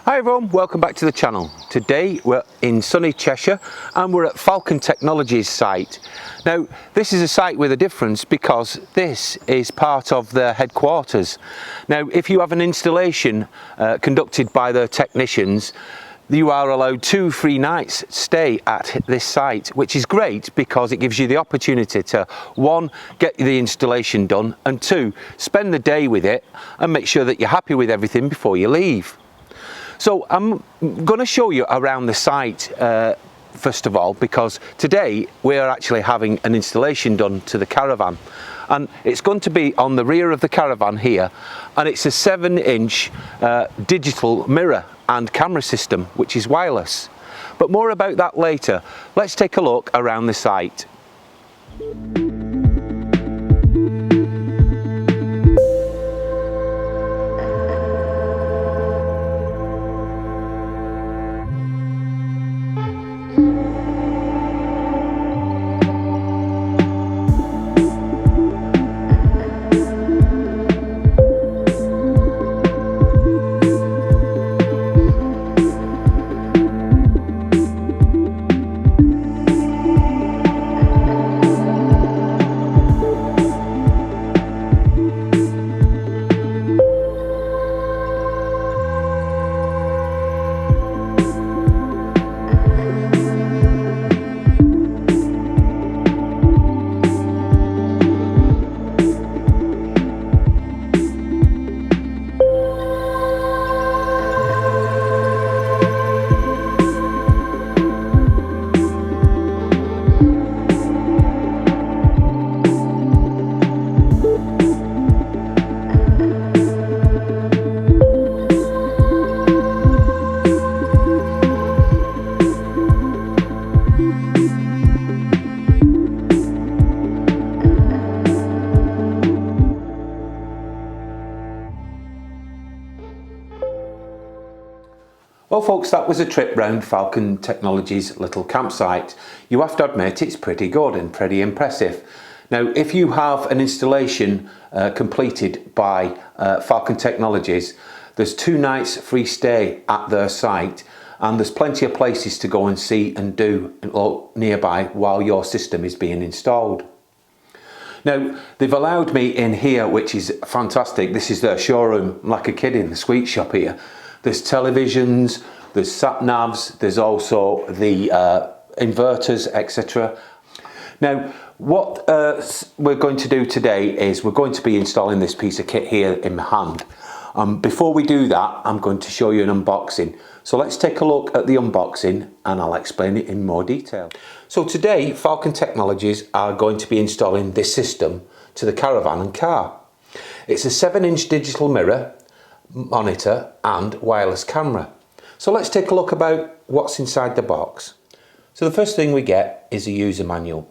Hi everyone, welcome back to the channel. Today we're in sunny Cheshire and we're at Falcon Technologies site. Now this is a site with a difference because this is part of their headquarters. Now if you have an installation conducted by their technicians, you are allowed 2 free nights stay at this site, which is great because it gives you the opportunity to, one, get the installation done, and two, spend the day with it and make sure that you're happy with everything before you leave. So I'm going to show you around the site first of all, because today we're actually having an installation done to the Caravan, and it's going to be on the rear of the Caravan here, and it's a 7-inch digital mirror and camera system which is wireless. But more about that later. Let's take a look around the site. Well folks, that was a trip round Falcon Technologies' little campsite. You have to admit it's pretty good and pretty impressive. Now if you have an installation completed by Falcon Technologies, there's 2 nights free stay at their site, and there's plenty of places to go and see and do nearby while your system is being installed. Now they've allowed me in here, which is fantastic. This is their showroom. I'm like a kid in the sweet shop here. There's televisions, there's sat navs, there's also the inverters, etc. Now what we're going to do today is we're going to be installing this piece of kit here in my hand. Before we do that, I'm going to show you an unboxing. So let's take a look at the unboxing and I'll explain it in more detail. So today Falcon Technologies are going to be installing this system to the Caravan and car. It's a 7-inch digital mirror, monitor and wireless camera. So let's take a look about what's inside the box. So the first thing we get is a user manual.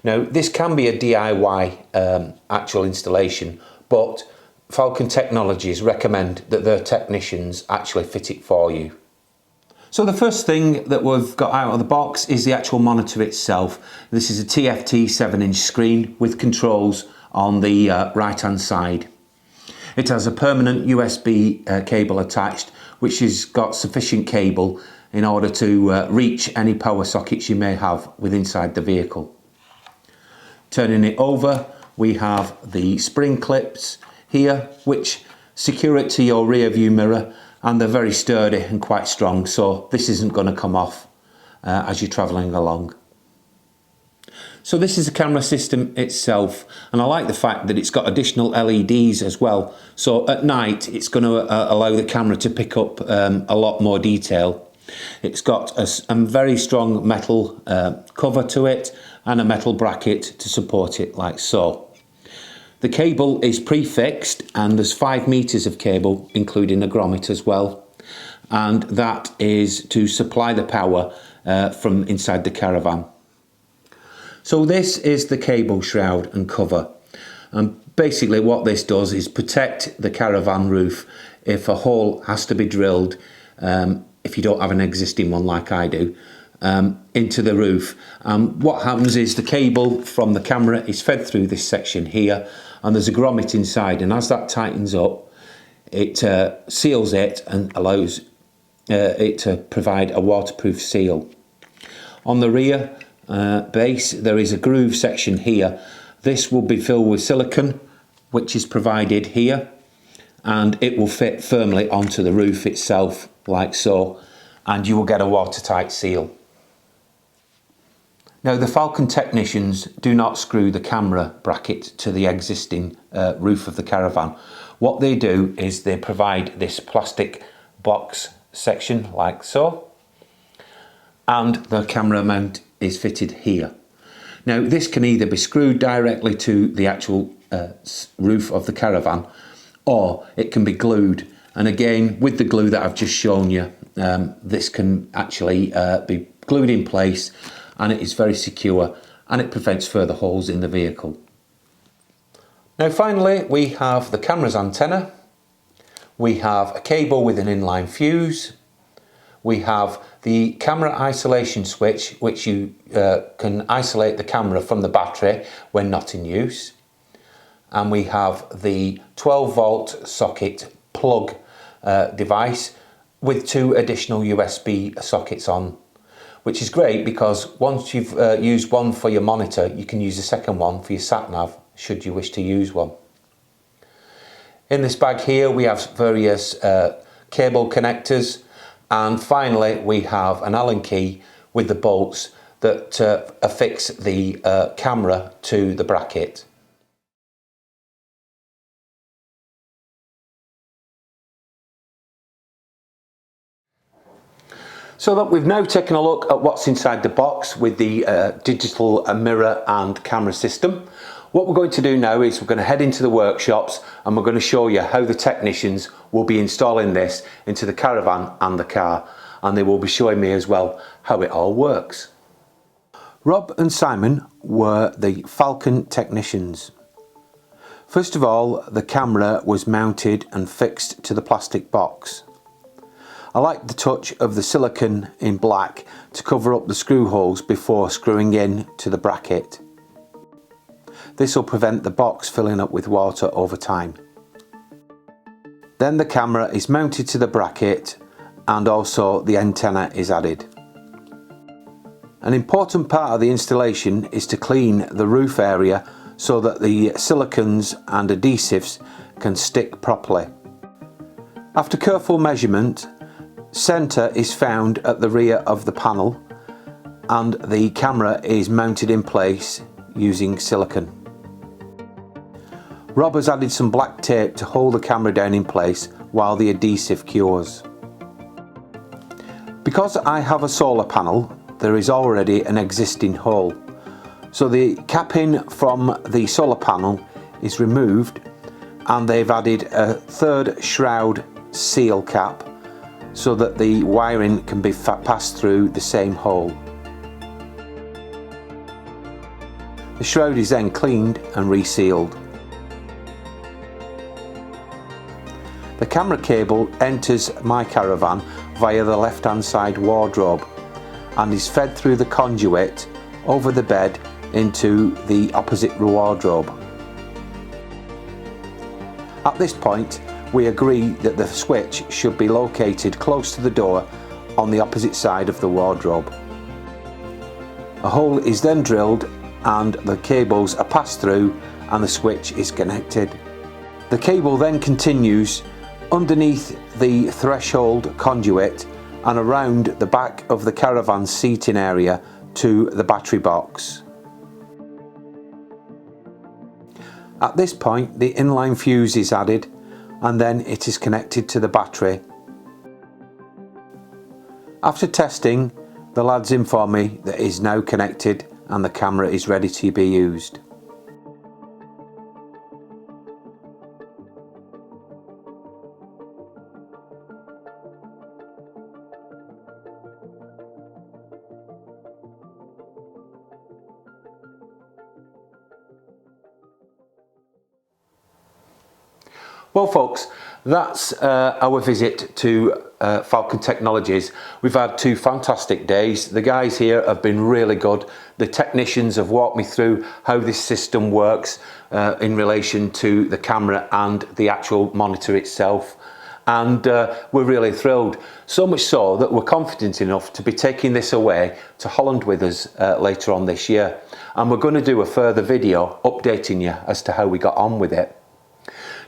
Now this can be a DIY actual installation, but Falcon Technologies recommend that their technicians actually fit it for you. So the first thing that we've got out of the box is the actual monitor itself. This is a TFT 7-inch screen with controls on the right hand side. It has a permanent USB cable attached, which has got sufficient cable in order to reach any power sockets you may have inside the vehicle. Turning it over, we have the spring clips here, which secure it to your rear view mirror, and they're very sturdy and quite strong, so this isn't going to come off as you're travelling along. So this is the camera system itself, and I like the fact that it's got additional LEDs as well, so at night it's going to allow the camera to pick up a lot more detail. It's got a very strong metal cover to it and a metal bracket to support it like so. The cable is prefixed and there's 5 meters of cable, including a grommet as well, and that is to supply the power from inside the Caravan. So this is the cable shroud and cover, and basically what this does is protect the Caravan roof if a hole has to be drilled, if you don't have an existing one like I do, into the roof. What happens is the cable from the camera is fed through this section here, and there's a grommet inside, and as that tightens up, it seals it and allows it to provide a waterproof seal. On the rear base there is a groove section here. This will be filled with silicone, which is provided here, and it will fit firmly onto the roof itself like so, and you will get a watertight seal. Now, the Falcon technicians do not screw the camera bracket to the existing roof of the Caravan. What they do is they provide this plastic box section like so, and the camera mount is fitted here. Now, this can either be screwed directly to the actual roof of the Caravan, or it can be glued. And again, with the glue that I've just shown you, this can actually be glued in place, and it is very secure and it prevents further holes in the vehicle. Now finally, we have the camera's antenna, we have a cable with an inline fuse, we have the camera isolation switch, which you can isolate the camera from the battery when not in use, and we have the 12-volt socket plug device with 2 additional USB sockets on, which is great because once you've used one for your monitor, you can use the second one for your sat-nav should you wish to use one. In this bag here we have various cable connectors, and finally we have an Allen key with the bolts that affix the camera to the bracket. So that we've now taken a look at what's inside the box with the digital mirror and camera system. What we're going to do now is we're going to head into the workshops and we're going to show you how the technicians will be installing this into the Caravan and the car, and they will be showing me as well how it all works. Rob and Simon were the Falcon technicians. First of all, the camera was mounted and fixed to the plastic box. I like the touch of the silicone in black to cover up the screw holes before screwing in to the bracket. This will prevent the box filling up with water over time. Then the camera is mounted to the bracket and also the antenna is added. An important part of the installation is to clean the roof area so that the silicones and adhesives can stick properly. After careful measurement, centre is found at the rear of the panel and the camera is mounted in place using silicone. Rob has added some black tape to hold the camera down in place while the adhesive cures. Because I have a solar panel, there is already an existing hole, so the capping from the solar panel is removed and they've added a third shroud seal cap so that the wiring can be passed through the same hole. The shroud is then cleaned and resealed. The camera cable enters my Caravan via the left-hand side wardrobe and is fed through the conduit over the bed into the opposite wardrobe. At this point, we agree that the switch should be located close to the door on the opposite side of the wardrobe. A hole is then drilled and the cables are passed through and the switch is connected. The cable then continues underneath the threshold conduit and around the back of the Caravan seating area to the battery box. At this point, the inline fuse is added and then it is connected to the battery. After testing, the lads inform me that it is now connected and the camera is ready to be used. Well folks, that's our visit to Falcon Technologies. We've had 2 fantastic days. The guys here have been really good. The technicians have walked me through how this system works in relation to the camera and the actual monitor itself. and we're really thrilled. So much so that we're confident enough to be taking this away to Holland with us later on this year. And we're going to do a further video updating you as to how we got on with it.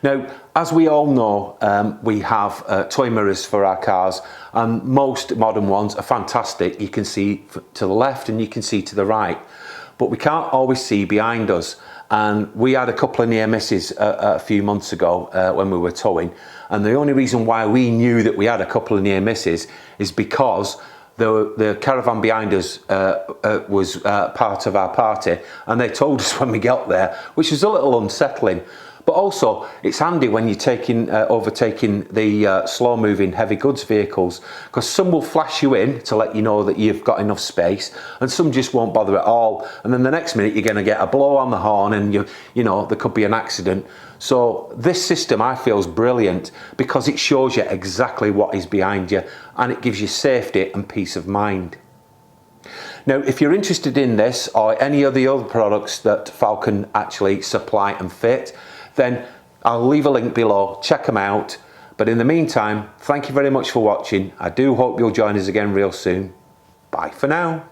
Now, as we all know, we have toy mirrors for our cars, and most modern ones are fantastic. You can see to the left and you can see to the right, but we can't always see behind us. And we had a couple of near misses a few months ago when we were towing, and the only reason why we knew that we had a couple of near misses is because the caravan behind us was part of our party, and they told us when we got there, which was a little unsettling. But also, it's handy when you're overtaking the slow-moving heavy goods vehicles, because some will flash you in to let you know that you've got enough space, and some just won't bother at all. And then the next minute, you're going to get a blow on the horn, and you know there could be an accident. So this system, I feel, is brilliant because it shows you exactly what is behind you, and it gives you safety and peace of mind. Now, if you're interested in this or any of the other products that Falcon actually supply and fit, then I'll leave a link below. Check them out. But in the meantime, thank you very much for watching. I do hope you'll join us again real soon. Bye for now.